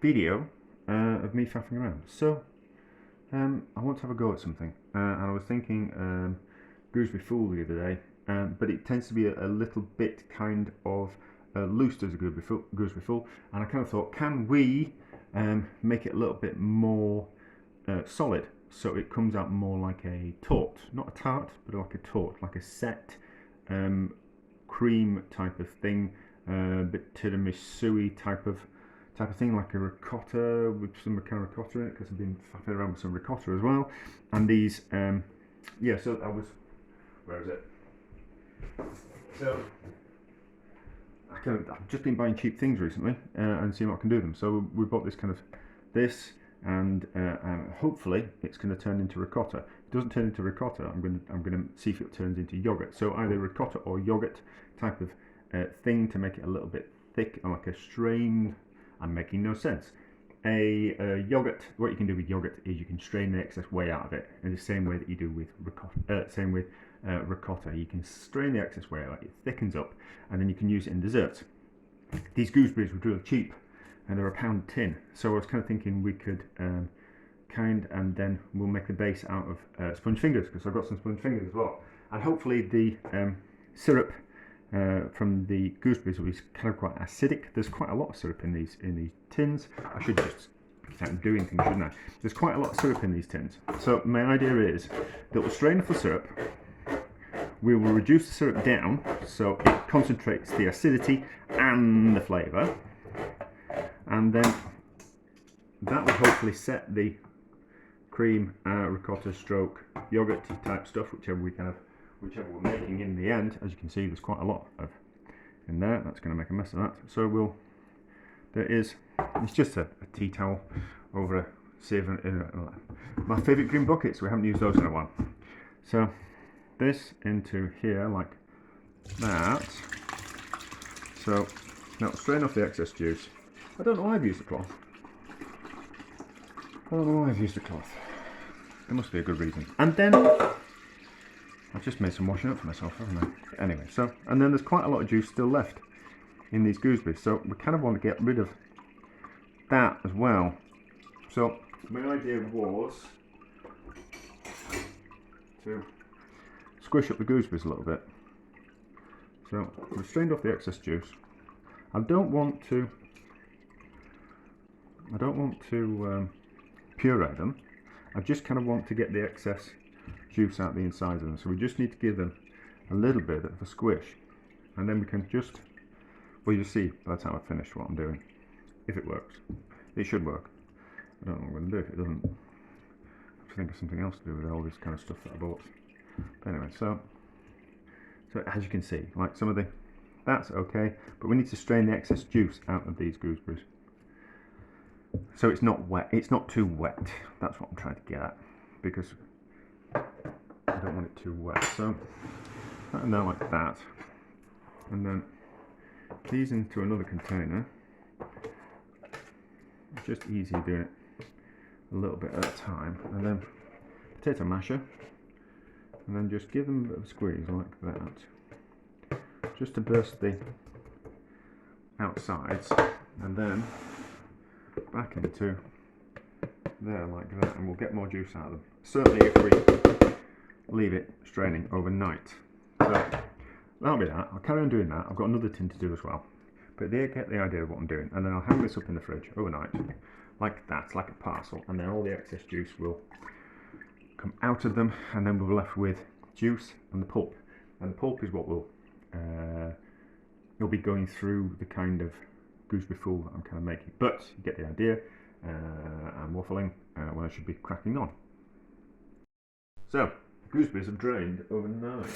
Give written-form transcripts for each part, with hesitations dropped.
video of me faffing around. So I want to have a go at something, and I was thinking Gooseberry Fool the other day, but it tends to be a little bit kind of loose as a Gooseberry Fool, and I kind of thought, can we make it a little bit more solid, so it comes out more like a tort, not a tart, but like a tort, like a set cream type of thing, bit tiramisu type of thing, like a ricotta with some kind of ricotta in it, because I've been faffing around with some ricotta as well. And these, yeah. So I was, where is it? So I've just been buying cheap things recently and seeing what I can do with them. So we bought this kind of and hopefully it's going to turn into ricotta. If it doesn't turn into ricotta, I'm going to see if it turns into yogurt. So either ricotta or yogurt type of thing to make it a little bit thick and like a strained. I'm making no sense. A yogurt. What you can do with yogurt is you can strain the excess whey out of it in the same way that you do with ricotta. Same with ricotta. You can strain the excess whey out. It thickens up, and then you can use it in desserts. These gooseberries were really cheap, and they're £1 a tin. So I was kind of thinking we could and then we'll make the base out of sponge fingers, because I've got some sponge fingers as well, and hopefully the syrup from the gooseberries will be kind of quite acidic. There's quite a lot of syrup in these tins. I should just start doing things, shouldn't I? There's quite a lot of syrup in these tins. So my idea is that we'll strain off the syrup. We will reduce the syrup down so it concentrates the acidity and the flavour, and then that will hopefully set the cream, ricotta stroke yogurt type stuff, whichever we're making in the end. As you can see, there's quite a lot of in there. That's going to make a mess of that. So it's just a tea towel over a sieve. My favourite green buckets, we haven't used those in a while. So this into here like that. So now strain off the excess juice. I don't know why I've used a cloth. There must be a good reason. And then I've just made some washing up for myself, haven't I? Anyway, so, and then there's quite a lot of juice still left in these gooseberries, so we kind of want to get rid of that as well. So my idea was to squish up the gooseberries a little bit. So we've strained off the excess juice. I don't want to puree them. I just kind of want to get the excess juice out the insides of them. So we just need to give them a little bit of a squish, and then we can just, well, you'll see by the time I've finished what I'm doing, if it works. It should work. I don't know what I'm going to do if it doesn't. I have to think of something else to do with all this kind of stuff that I bought. But anyway, so as you can see, like some of that's okay, but we need to strain the excess juice out of these gooseberries. So it's not wet, it's not too wet. That's what I'm trying to get at, because I don't want it too wet. So and now like that, and then these into another container. It's just easy doing it a little bit at a time, and then potato masher, and then just give them a bit of a squeeze like that, just to burst the outsides, and then back into there like that, and we'll get more juice out of them. Certainly if we leave it straining overnight. So that'll be that. I'll carry on doing that. I've got another tin to do as well, but they get the idea of what I'm doing, and then I'll hang this up in the fridge overnight like that, like a parcel, and then all the excess juice will come out of them, and then we'll be left with juice and the pulp, and the pulp is what will be going through the kind of gooseberry fool that I'm kind of making. But you get the idea. I'm waffling when I should be cracking on. So gooseberries have drained overnight,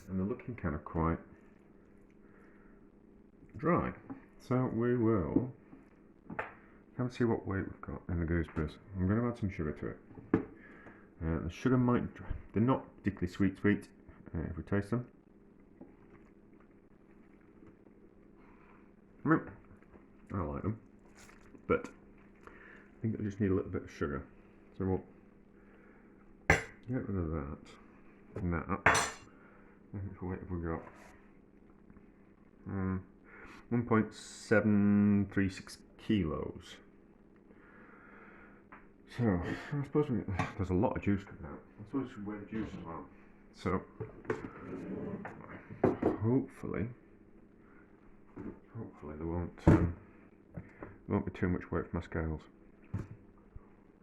and they're looking kind of quite dry. So we will come and see what weight we've got in the gooseberries. I'm going to add some sugar to it. The sugar they're not particularly sweet if we taste them. I like them, but I think I just need a little bit of sugar. So we'll get rid of that and that. What weight have we got? 1.736 kilos. So I suppose there's a lot of juice coming out. I suppose we should weigh the juice as well. So hopefully there won't be too much weight for my scales.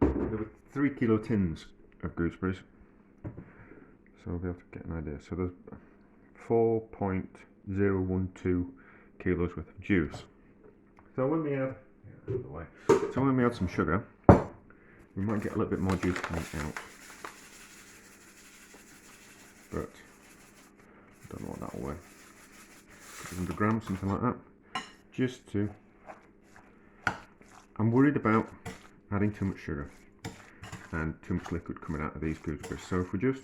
There were 3 kilo tins of gooseberries, so we'll be able to get an idea. So there's 4.012 kilos worth of juice. So when we add some sugar, we might get a little bit more juice coming out, but I don't know what that will weigh. 100 grams, something like that. Just to, I'm worried about adding too much sugar and too much liquid coming out of these gooseberries. So if we just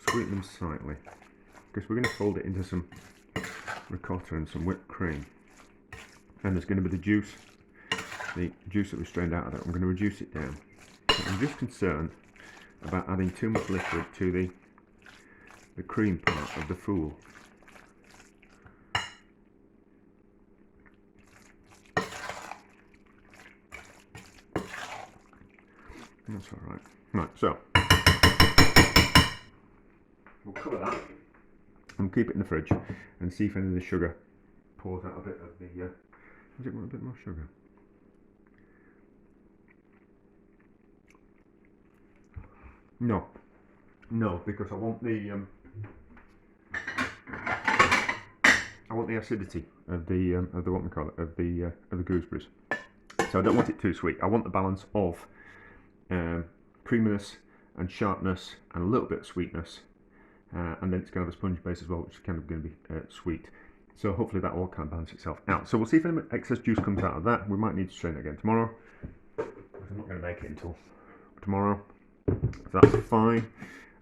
sweeten them slightly, because we're going to fold it into some ricotta and some whipped cream, and there's going to be the juice that we strained out of it. I'm going to reduce it down. But I'm just concerned about adding too much liquid to the cream part of the fool. That's alright. Right, so we'll cover that and keep it in the fridge and see if any of the sugar pours out a bit of the. Does it want a bit more sugar? No, because I want the acidity of the what we call it, of the gooseberries. So I don't want it too sweet. I want the balance of creaminess and sharpness and a little bit of sweetness, and then it's kind of a sponge base as well, which is kind of going to be sweet. So hopefully that will kind of balance itself out. So we'll see if any excess juice comes out of that. We might need to strain it again tomorrow. I'm not going to make it until tomorrow. So that's fine.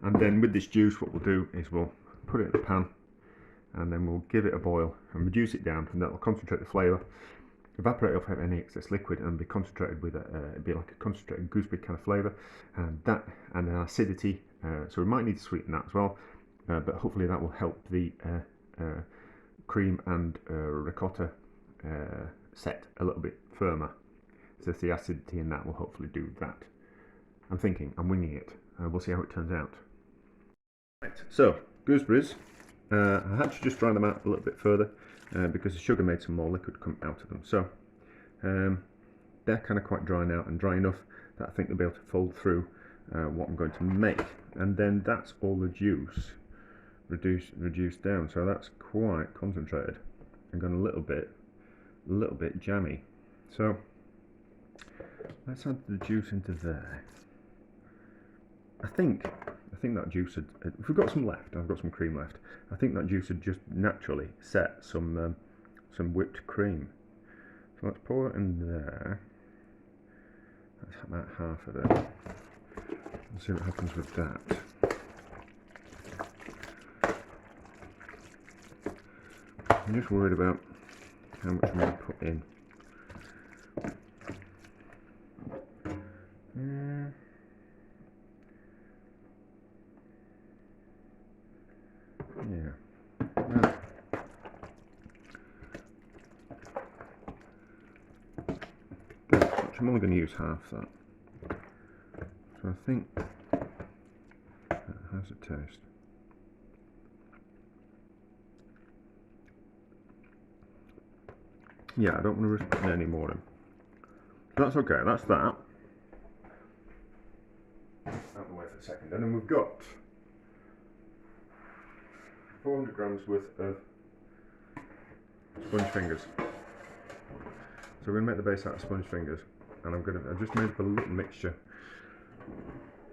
And then with this juice, what we'll do is we'll put it in the pan, and then we'll give it a boil and reduce it down, and that will concentrate the flavour, evaporate off any excess liquid, and be concentrated with it'd be like a concentrated gooseberry kind of flavour, and that and an acidity. So we might need to sweeten that as well, but hopefully that will help the cream and ricotta set a little bit firmer. So the acidity in that will hopefully do that. I'm winging it. We'll see how it turns out. Right, so gooseberries, I had to just dry them out a little bit further because the sugar made some more liquid come out of them. So they're kind of quite dry now, and dry enough that I think they'll be able to fold through what I'm going to make. And then that's all the juice reduced down. So that's quite concentrated and gone a little bit jammy. So let's add the juice into there. I think that juice had, if we've got some left, I've got some cream left, I think that juice had just naturally set some whipped cream. So let's pour it in there. That's about half of it. Let's see what happens with that. I'm just worried about how much I'm going to put in. Yeah. I'm only going to use half that. So I think how's it taste? Yeah, I don't want to put any more in. That's okay, that's that. Out of the way for a second. And then we've got 400 grams worth of sponge fingers. So we're going to make the base out of sponge fingers, and I've just made up a little mixture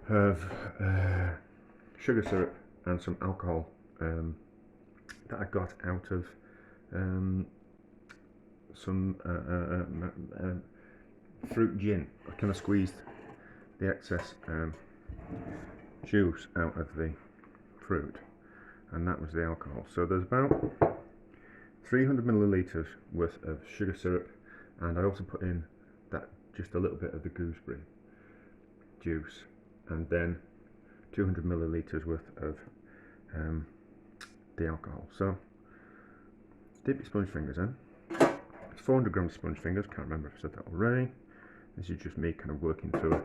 of sugar syrup and some alcohol that I got out of some fruit gin. I kind of squeezed the excess juice out of the fruit, and that was the alcohol. So there's about 300 millilitres worth of sugar syrup, and I also put in that just a little bit of the gooseberry juice, and then 200 millilitres worth of the alcohol. So dip your sponge fingers in, 400 grams sponge fingers. Can't remember if I said that already. This is just me kind of working through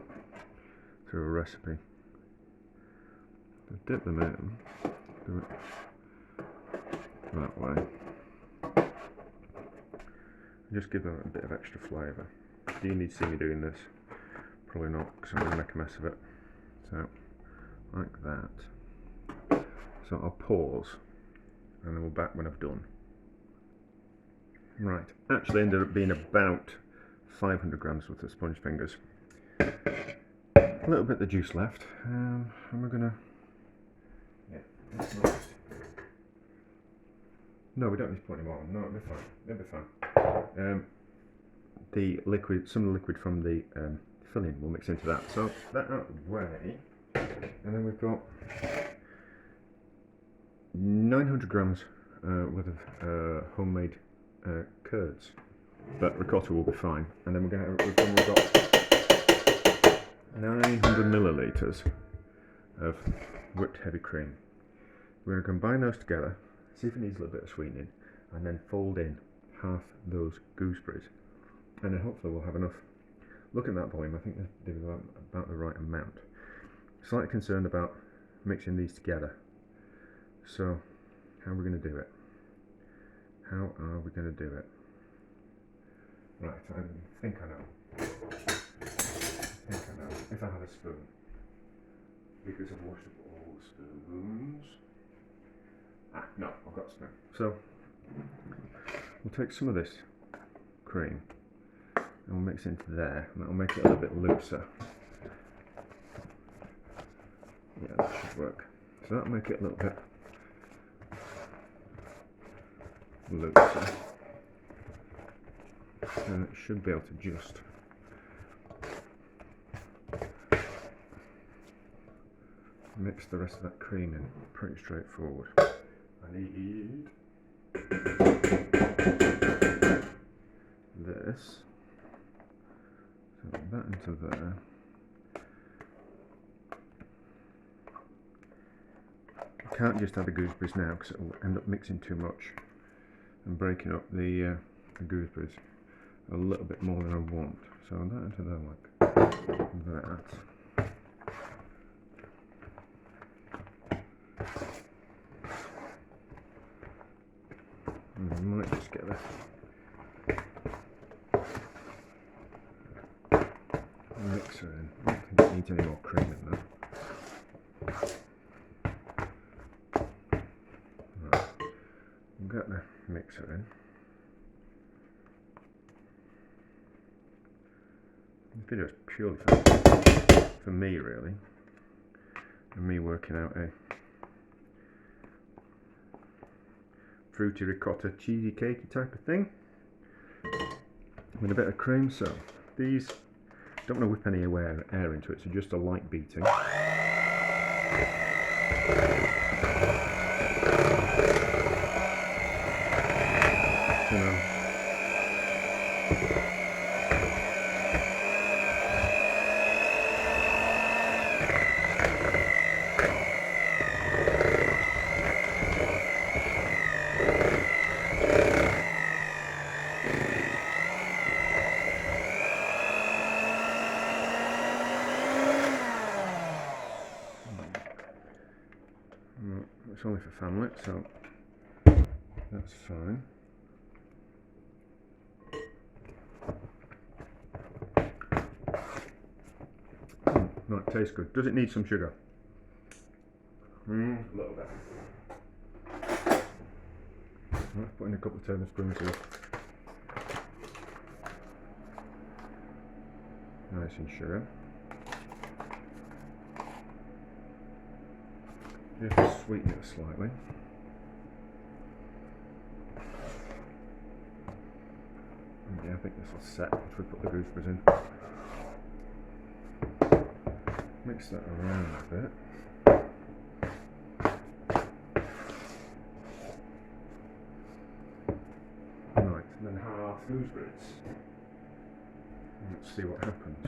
a recipe. So dip them in, do it that way. Just give them a bit of extra flavour. Do you need to see me doing this? Probably not, because I'm going to make a mess of it. So, like that. So I'll pause, and then we'll back when I've done. Right, actually ended up being about 500 grams worth of sponge fingers. A little bit of the juice left, and we're gonna. Yeah, no, we don't need to put any more on. No, it'll be fine. It'll be fine. The liquid, some of the liquid from the filling will mix into that. So that out of the way, and then we've got 900 grams worth of homemade curds, but ricotta will be fine. And then we've got 900 milliliters of whipped heavy cream. We're going to combine those together, see if it needs a little bit of sweetening, and then fold in half those gooseberries, and then hopefully we'll have enough. Look at that volume, I think they're about the right amount. Slightly concerned about mixing these together. So, how are we going to do it? How are we going to do it? Right, I think I know. If I have a spoon. Because I've washed up all the spoons. No, I've got a spoon. So, we'll take some of this cream and we'll mix it into there, and that'll make it a little bit looser. Yeah, that should work. So that'll make it a little bit looser, and it should be able to just mix the rest of that cream in. Pretty straightforward. I need this, so that into there. I can't just add the gooseberries now because it will end up mixing too much and breaking up the gooseberries a little bit more than I want. So that into there like that. And I might just get the mixer in. I don't think it needs any more cream in there. Right. We'll get the mixer in. This video is purely for me, really, and me working out a fruity ricotta cheesy cakey type of thing with a bit of cream. So these, don't want to whip any air into it, so just a light beating. You know. It's only for family, so that's fine. No, it tastes good. Does it need some sugar? A little bit. Let's put in a couple of tablespoons of icing sugar. Just sweeten it slightly. Yeah, I think this will set once we put the gooseberries in. Mix that around a bit. Right, and then half gooseberries. Let's see what happens.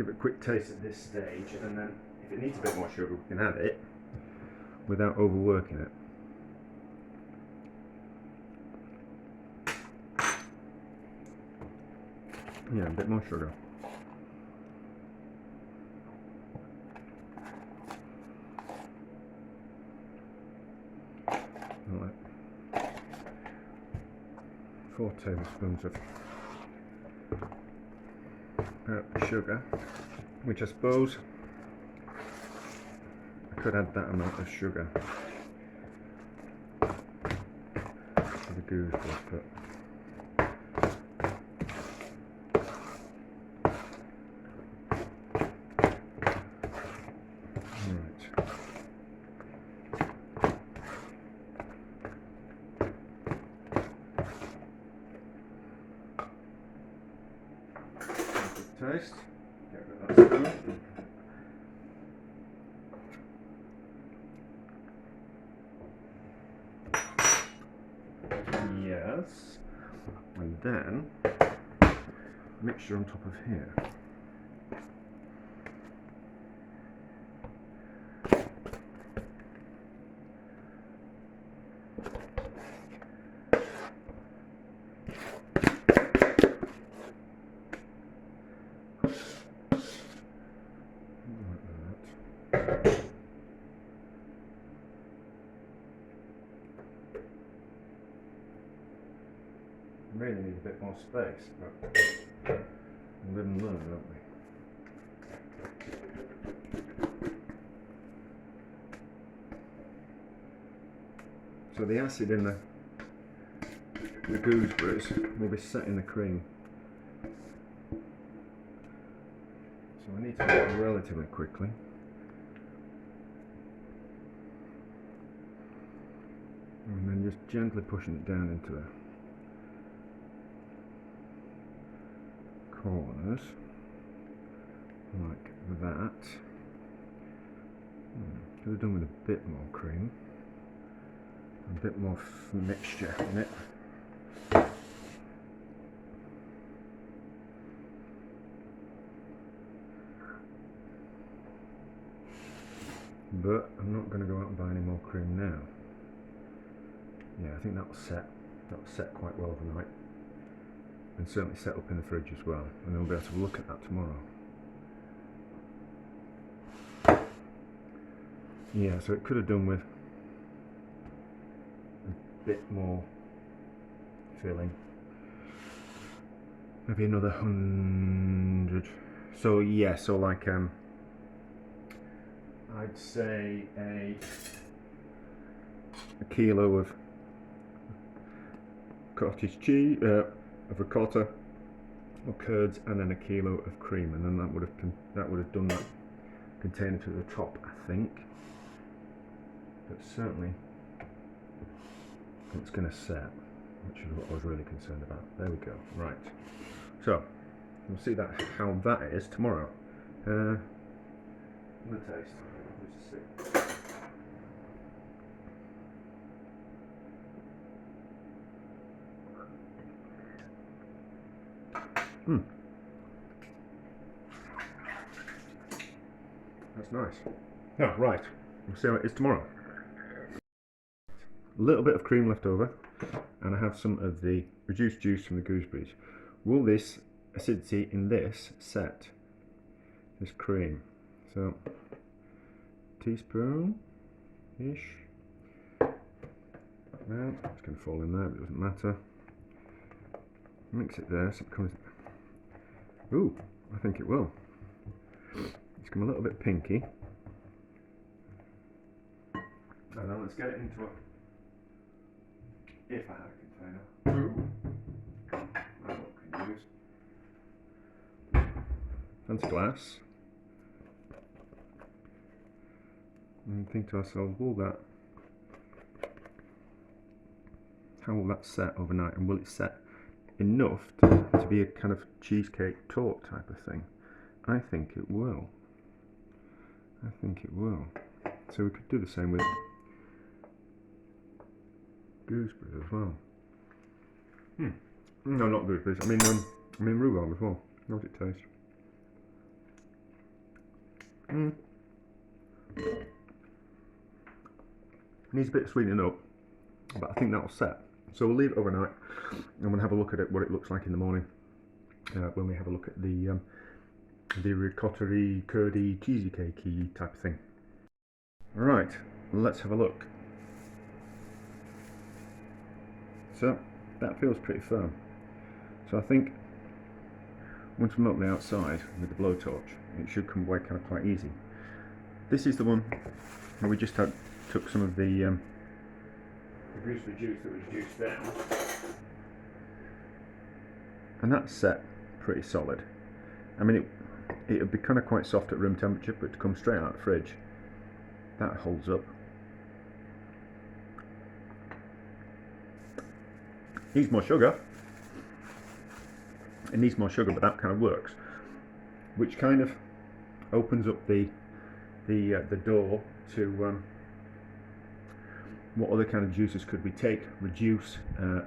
give it a quick taste at this stage, and then if it needs a bit more sugar, we can add it without overworking it. Yeah, a bit more sugar. Like 4 tablespoons of sugar, which I suppose I could add that amount of sugar to the gooseberries, but taste. Get rid of that stuff. Yes. And then mixture on top of here. Really need a bit more space, but we live and learn, don't we? So the acid in the gooseberries will be set in the cream. So I need to do it relatively quickly. And then just gently pushing it down into the corners, like that. Could have done with a bit more cream, a bit more mixture in it. But I'm not going to go out and buy any more cream now. Yeah, I think that'll set quite well overnight. And certainly set up in the fridge as well, and then we'll be able to look at that tomorrow. Yeah, so it could have done with a bit more filling, maybe another 100. So yeah, so like I'd say a kilo of cottage cheese, of ricotta or curds, and then a kilo of cream, and then that would have done that container to the top, I think. But certainly it's going to set, which is what I was really concerned about. There we go. Right. So we'll see how that is tomorrow. I'm going to taste. Just to see. That's nice. Oh, right. We'll see how it is tomorrow. A little bit of cream left over, and I have some of the reduced juice from the gooseberries. Will this acidity in this set this cream? So, teaspoon-ish. Well, it's going to fall in there, but it doesn't matter. Mix it there so it becomes... Ooh, I think it will. It's become a little bit pinky. And then let's get it into it. If I had a container. Ooh. That's what we can use. Fancy glass. And think to ourselves, how will that set overnight, and will it set enough to be a kind of cheesecake torte type of thing? I think it will. I think it will. So we could do the same with gooseberries as well. No, not gooseberries. I mean rhubarb as well. How does it taste? Needs a bit of sweetening up, but I think that'll set. So we'll leave it overnight and we'll have a look at it, what it looks like in the morning when we have a look at the ricotta-y, curdy, cheesy cakey type of thing. Right, let's have a look. So that feels pretty firm. So I think once we melt the outside with the blowtorch, it should come away kind of quite easy. This is the one where we just took some of the gooseberry juice that was juiced down, and that's set pretty solid. I mean, it would be kind of quite soft at room temperature, but to come straight out of the fridge, that holds up. Needs more sugar. It needs more sugar, but that kind of works, which kind of opens up the door to what other kind of juices could we take, reduce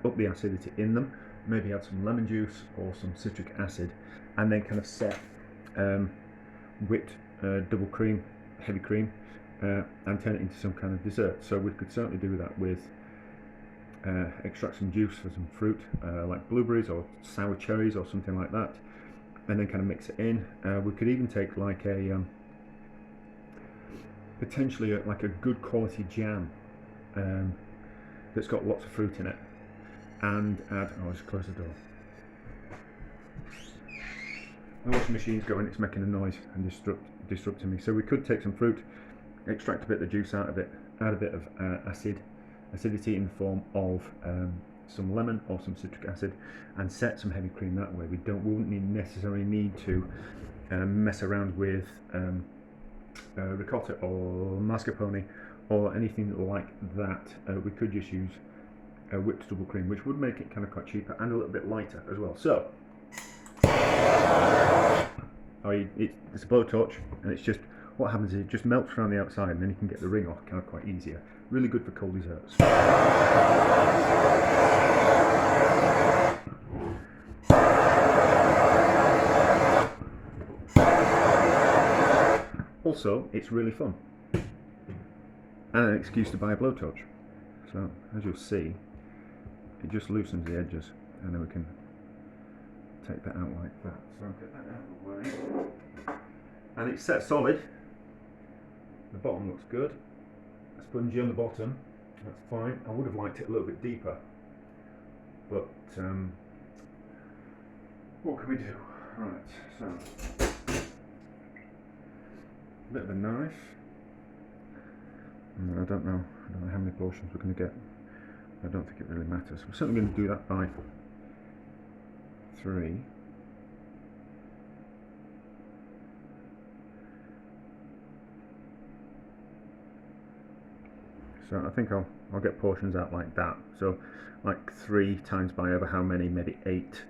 up the acidity in them, maybe add some lemon juice or some citric acid, and then kind of set whipped double cream, heavy cream, and turn it into some kind of dessert. So we could certainly do that with extract some juice for some fruit like blueberries or sour cherries or something like that, and then kind of mix it in. We could even take like a potentially like a good quality jam that's got lots of fruit in it, and add, oh, I'll just close the door. The washing machine's going, it's making a noise and disrupting me. So we could take some fruit, extract a bit of the juice out of it, add a bit of acidity in the form of some lemon or some citric acid, and set some heavy cream that way. We wouldn't necessarily need to mess around with ricotta or mascarpone or anything like that. We could just use whipped double cream, which would make it kind of quite cheaper and a little bit lighter as well. So it's a blowtorch, and it's just, what happens is it just melts around the outside, and then you can get the ring off kind of quite easier. Really good for cold desserts. Also, it's really fun, and an excuse to buy a blowtorch. So as you'll see, it just loosens the edges, and then we can take that out like that. So I'll get that out of the way. And it's set solid. The bottom looks good. Spongy on the bottom, that's fine. I would have liked it a little bit deeper, but what can we do? Right, so a bit of a knife. I don't know how many portions we're going to get. I don't think it really matters. We're certainly going to do that by 3. So I think I'll get portions out like that. So like 3 times by over how many, maybe 8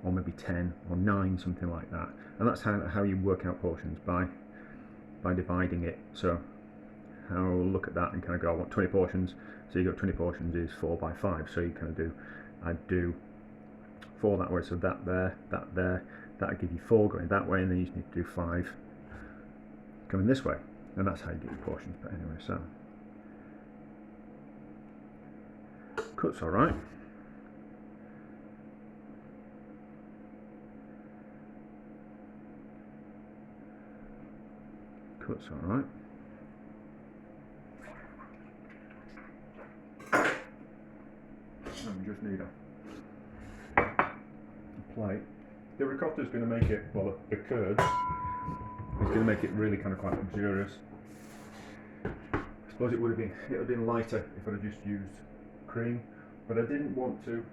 or maybe 10 or 9, something like that. And that's how you work out portions, by dividing it. So I'll look at that and kind of go, I want 20 portions. So you got 20 portions is 4 by 5. So you kind of do, I'd do 4 that way. So that there, that'll give you 4 going that way, and then you just need to do 5 going this way. And that's how you get your portions. But anyway, so cuts all right. Cuts all right. And we just need a plate. The ricotta is going to make it, well, the curds is going to make it really kind of quite luxurious. I suppose it would have been lighter if I'd have just used cream, but I didn't want to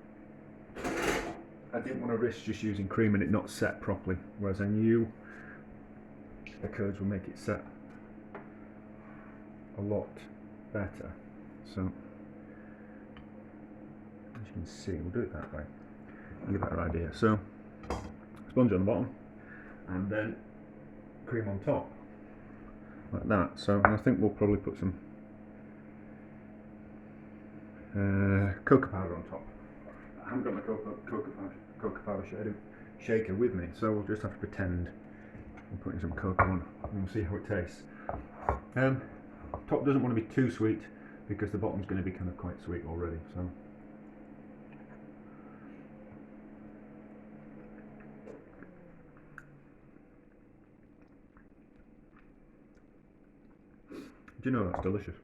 risk just using cream and it not set properly, whereas I knew the curds will make it set a lot better. So as you can see, we'll do it that way. I'll give that an idea. So sponge on the bottom and then cream on top like that. So I think we'll probably put some cocoa powder on top. I haven't got my cocoa powder shaker with me, so we'll just have to pretend I'm putting some cocoa on. and we'll see how it tastes. Top doesn't want to be too sweet because the bottom's going to be kind of quite sweet already. So. Do you know that's delicious?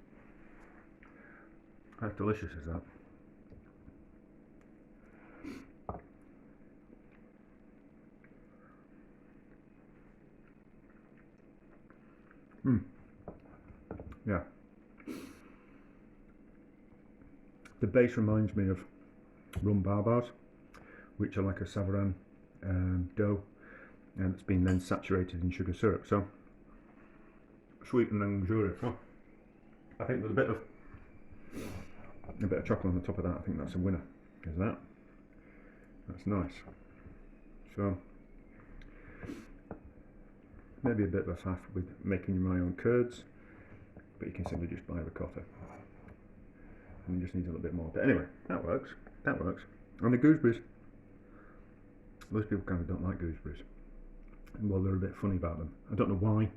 How delicious is that? Yeah. The base reminds me of rum barbars, which are like a savarin dough, and it's been then saturated in sugar syrup. So sweet and luxurious. Oh, I think with a bit of chocolate on the top of that, I think that's a winner. Is that? That's nice. So maybe a bit of a faff with making my own curds, but you can simply just buy ricotta. And you just need a little bit more. But anyway, that works. That works. And the gooseberries, most people kind of don't like gooseberries. Well, they're a bit funny about them. I don't know why.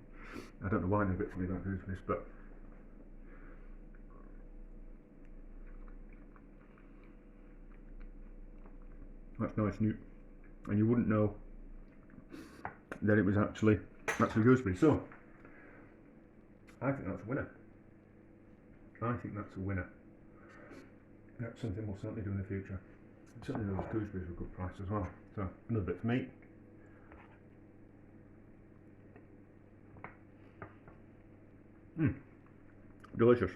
I don't know why they're a bit funny about gooseberries, but that's nice. And you wouldn't know that it was actually gooseberry. So I think that's a winner. I think that's a winner. That's something we'll certainly do in the future. Certainly those gooseberries were a good price as well. So another bit for me. Delicious.